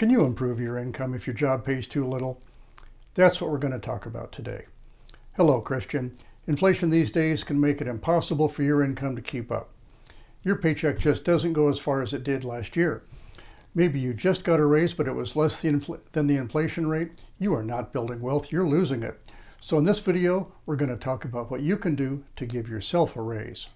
Can you improve your income if your job pays too little? That's what we're going to talk about today. Hello, Christian. Inflation these days can make it impossible for your income to keep up. Your paycheck just doesn't go as far as it did last year. Maybe you just got a raise, but it was less than the inflation rate. You are not building wealth, you're losing it. So in this video, we're going to talk about what you can do to give yourself a raise.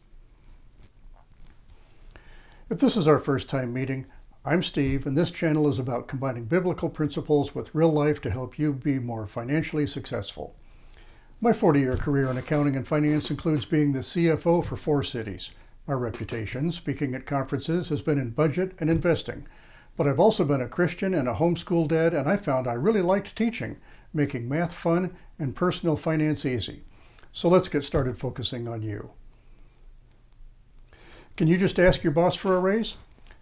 If this is our first time meeting, I'm Steve, and this channel is about combining biblical principles with real life to help you be more financially successful. My 40-year career in accounting and finance includes being the CFO for 4 cities. My reputation, speaking at conferences, has been in budget and investing. But I've also been a Christian and a homeschool dad, and I found I really liked teaching, making math fun and personal finance easy. So let's get started focusing on you. Can you just ask your boss for a raise?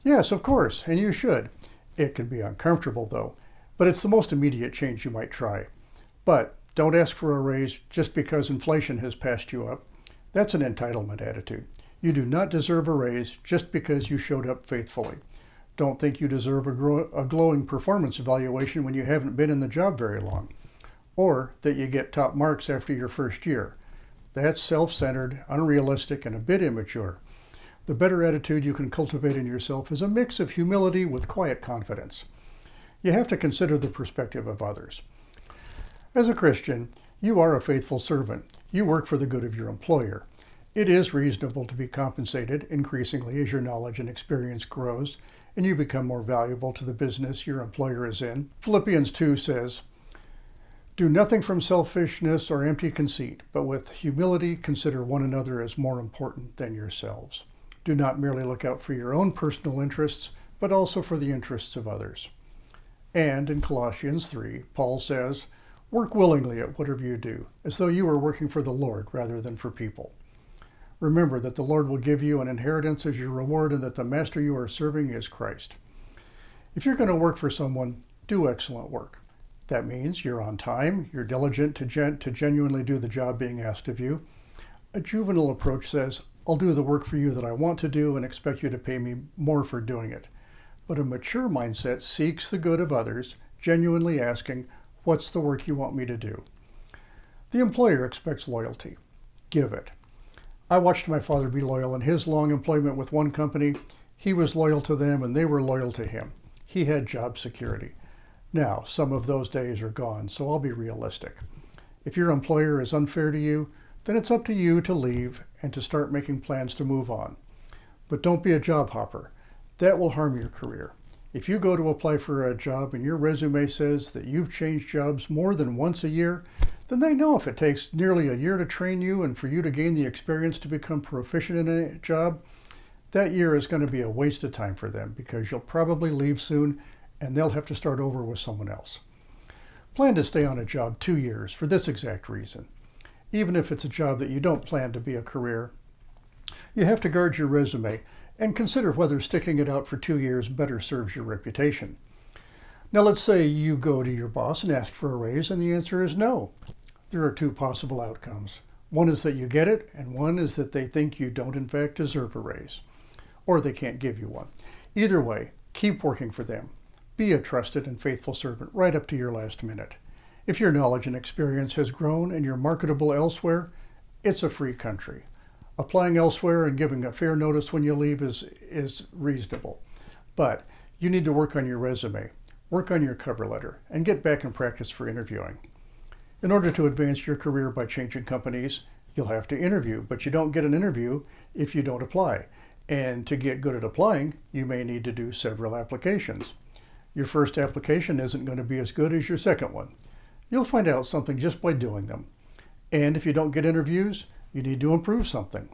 Yes, of course, and you should. It can be uncomfortable though, but it's the most immediate change you might try. But don't ask for a raise just because inflation has passed you up. That's an entitlement attitude. You do not deserve a raise just because you showed up faithfully. Don't think you deserve a glowing performance evaluation when you haven't been in the job very long, or that you get top marks after your first year. That's self-centered, unrealistic, and a bit immature. The better attitude you can cultivate in yourself is a mix of humility with quiet confidence. You have to consider the perspective of others. As a Christian, you are a faithful servant. You work for the good of your employer. It is reasonable to be compensated increasingly as your knowledge and experience grows and you become more valuable to the business your employer is in. Philippians 2 says, "Do nothing from selfishness or empty conceit, but with humility consider one another as more important than yourselves. Do not merely look out for your own personal interests, but also for the interests of others." And in Colossians 3, Paul says, "Work willingly at whatever you do, as though you were working for the Lord rather than for people." Remember that the Lord will give you an inheritance as your reward and that the master you are serving is Christ. If you're going to work for someone, do excellent work. That means you're on time, you're diligent to genuinely do the job being asked of you. A juvenile approach says, "I'll do the work for you that I want to do and expect you to pay me more for doing it." But a mature mindset seeks the good of others, genuinely asking, "What's the work you want me to do?" The employer expects loyalty. Give it. I watched my father be loyal in his long employment with one company. He was loyal to them and they were loyal to him. He had job security. Now, some of those days are gone, so I'll be realistic. If your employer is unfair to you, then it's up to you to leave and to start making plans to move on. But don't be a job hopper. That will harm your career. If you go to apply for a job and your resume says that you've changed jobs more than once a year, then they know if it takes nearly a year to train you and for you to gain the experience to become proficient in a job, that year is going to be a waste of time for them because you'll probably leave soon and they'll have to start over with someone else. Plan to stay on a job 2 years for this exact reason. Even if it's a job that you don't plan to be a career, you have to guard your resume and consider whether sticking it out for 2 years better serves your reputation. Now let's say you go to your boss and ask for a raise and the answer is no. There are 2 possible outcomes. One is that you get it and one is that they think you don't in fact deserve a raise or they can't give you one. Either way, keep working for them. Be a trusted and faithful servant right up to your last minute. If your knowledge and experience has grown and you're marketable elsewhere, it's a free country. Applying elsewhere and giving a fair notice when you leave is reasonable. But you need to work on your resume, work on your cover letter, and get back in practice for interviewing. In order to advance your career by changing companies, you'll have to interview, but you don't get an interview if you don't apply. And to get good at applying, you may need to do several applications. Your first application isn't going to be as good as your second one. You'll find out something just by doing them. And if you don't get interviews, you need to improve something.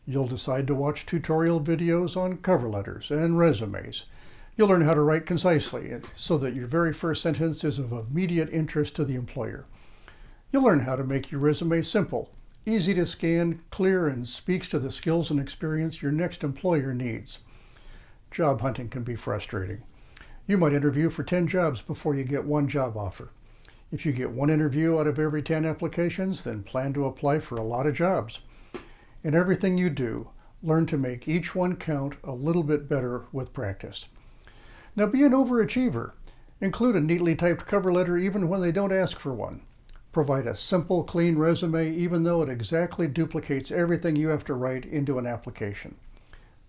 You'll decide to watch tutorial videos on cover letters and resumes. You'll learn how to write concisely so that your very first sentence is of immediate interest to the employer. You'll learn how to make your resume simple, easy to scan, clear, and speaks to the skills and experience your next employer needs. Job hunting can be frustrating. You might interview for 10 jobs before you get one job offer. If you get one interview out of every 10 applications, then plan to apply for a lot of jobs. In everything you do, learn to make each one count a little bit better with practice. Now be an overachiever. Include a neatly typed cover letter even when they don't ask for one. Provide a simple, clean resume even though it exactly duplicates everything you have to write into an application.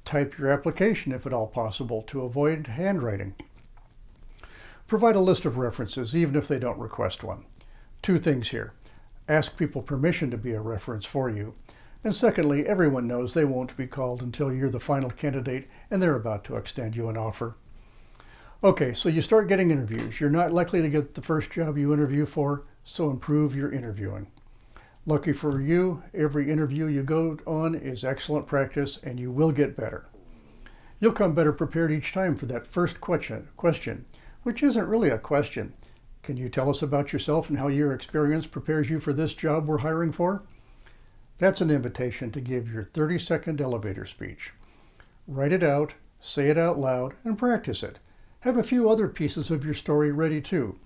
Type your application if at all possible to avoid handwriting. Provide a list of references even if they don't request one. Two things here. Ask people permission to be a reference for you. And secondly, everyone knows they won't be called until you're the final candidate and they're about to extend you an offer. Okay, so you start getting interviews. You're not likely to get the first job you interview for, so improve your interviewing. Lucky for you, every interview you go on is excellent practice and you will get better. You'll come better prepared each time for that first question, which isn't really a question. Can you tell us about yourself and how your experience prepares you for this job we're hiring for? That's an invitation to give your 30-second elevator speech. Write it out, say it out loud, and practice it. Have a few other pieces of your story ready too.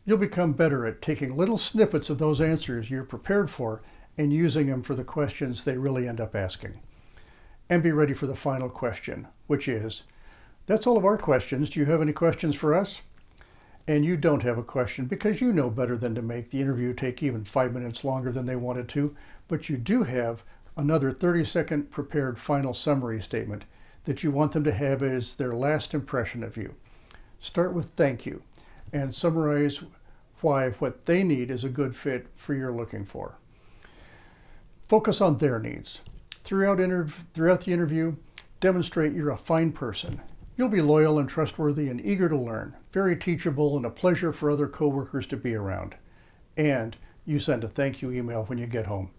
You'll become better at taking little snippets of those answers you're prepared for and using them for the questions they really end up asking. And be ready for the final question, which is, that's all of our questions. Do you have any questions for us? And you don't have a question because you know better than to make the interview take even 5 minutes longer than they wanted to, but you do have another 30-second prepared final summary statement that you want them to have as their last impression of you. Start with thank you and summarize why what they need is a good fit for you're looking for. Focus on their needs. Throughout the interview, demonstrate you're a fine person. You'll be loyal and trustworthy and eager to learn, very teachable and a pleasure for other coworkers to be around. And you send a thank you email when you get home.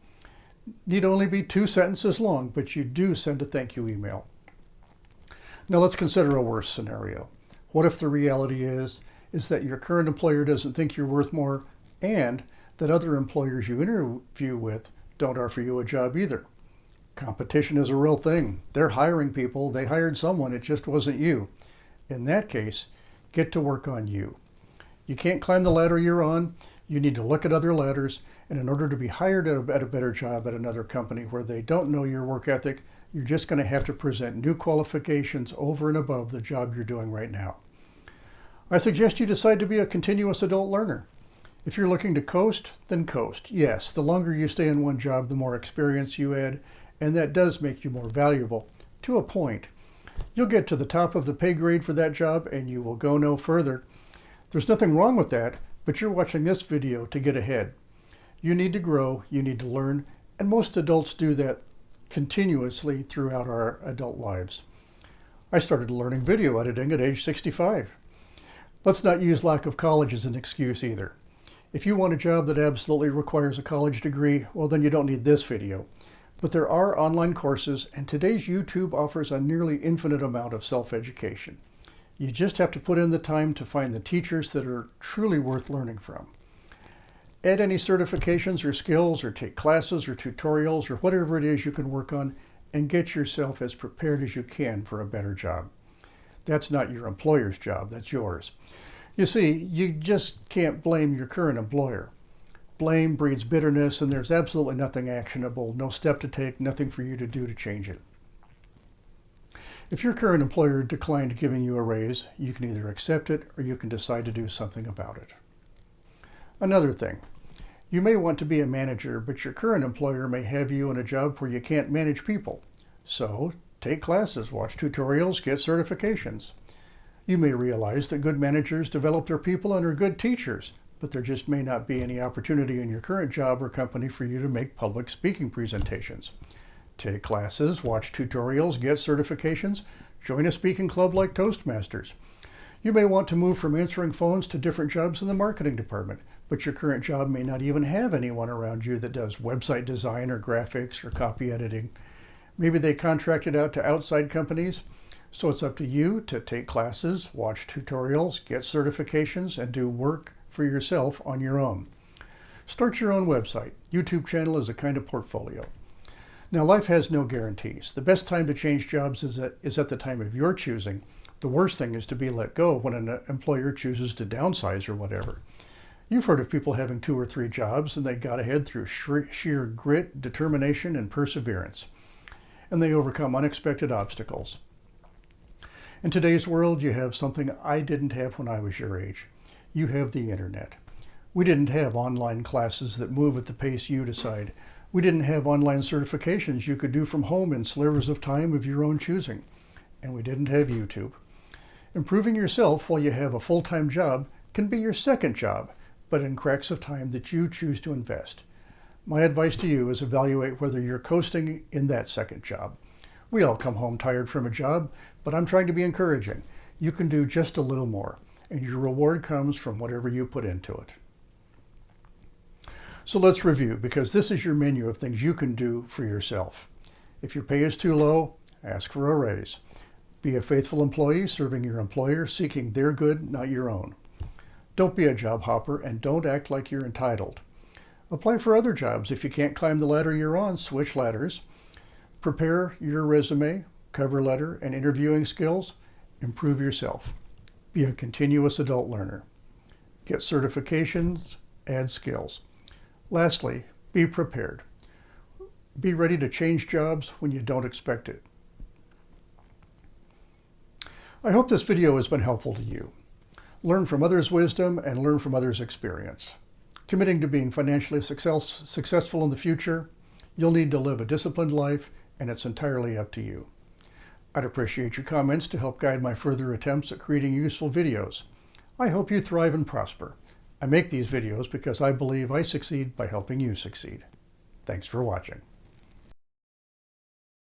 Need only be 2 sentences long, but you do send a thank you email. Now let's consider a worse scenario. What if the reality is that your current employer doesn't think you're worth more and that other employers you interview with don't offer you a job either? Competition is a real thing. They're hiring people. They hired someone. It just wasn't you. In that case, get to work on you. You can't climb the ladder you're on. You need to look at other ladders. And in order to be hired at a better job at another company where they don't know your work ethic, you're just going to have to present new qualifications over and above the job you're doing right now. I suggest you decide to be a continuous adult learner. If you're looking to coast, then coast. Yes, the longer you stay in one job, the more experience you add, and that does make you more valuable, to a point. You'll get to the top of the pay grade for that job and you will go no further. There's nothing wrong with that, but you're watching this video to get ahead. You need to grow, you need to learn, and most adults do that continuously throughout our adult lives. I started learning video editing at age 65. Let's not use lack of college as an excuse either. If you want a job that absolutely requires a college degree, well then you don't need this video. But there are online courses, and today's YouTube offers a nearly infinite amount of self-education. You just have to put in the time to find the teachers that are truly worth learning from. Add any certifications or skills, or take classes or tutorials, or whatever it is you can work on, and get yourself as prepared as you can for a better job. That's not your employer's job, that's yours. You see, you just can't blame your current employer. Blame breeds bitterness, and there's absolutely nothing actionable, no step to take, nothing for you to do to change it. If your current employer declined giving you a raise, you can either accept it or you can decide to do something about it. Another thing, you may want to be a manager, but your current employer may have you in a job where you can't manage people. So, take classes, watch tutorials, get certifications. You may realize that good managers develop their people and are good teachers, but there just may not be any opportunity in your current job or company for you to make public speaking presentations. Take classes, watch tutorials, get certifications, join a speaking club like Toastmasters. You may want to move from answering phones to different jobs in the marketing department, but your current job may not even have anyone around you that does website design or graphics or copy editing. Maybe they contract it out to outside companies. So it's up to you to take classes, watch tutorials, get certifications, and do work for yourself on your own. Start your own website. YouTube channel is a kind of portfolio. Now, life has no guarantees. The best time to change jobs is at the time of your choosing. The worst thing is to be let go when an employer chooses to downsize or whatever. You've heard of people having 2 or 3 jobs and they got ahead through sheer grit, determination, and perseverance. And they overcome unexpected obstacles. In today's world, you have something I didn't have when I was your age. You have the internet. We didn't have online classes that move at the pace you decide. We didn't have online certifications you could do from home in slivers of time of your own choosing. And we didn't have YouTube. Improving yourself while you have a full-time job can be your second job, but in cracks of time that you choose to invest. My advice to you is evaluate whether you're coasting in that second job. We all come home tired from a job, but I'm trying to be encouraging. You can do just a little more, and your reward comes from whatever you put into it. So let's review, because this is your menu of things you can do for yourself. If your pay is too low, ask for a raise. Be a faithful employee, serving your employer, seeking their good, not your own. Don't be a job hopper, and don't act like you're entitled. Apply for other jobs. If you can't climb the ladder you're on, switch ladders. Prepare your resume, cover letter, and interviewing skills. Improve yourself. Be a continuous adult learner. Get certifications, add skills. Lastly, be prepared. Be ready to change jobs when you don't expect it. I hope this video has been helpful to you. Learn from others' wisdom and learn from others' experience. Committing to being financially successful in the future, you'll need to live a disciplined life, and it's entirely up to you. I'd appreciate your comments to help guide my further attempts at creating useful videos. I hope you thrive and prosper. I make these videos because I believe I succeed by helping you succeed. Thanks for watching.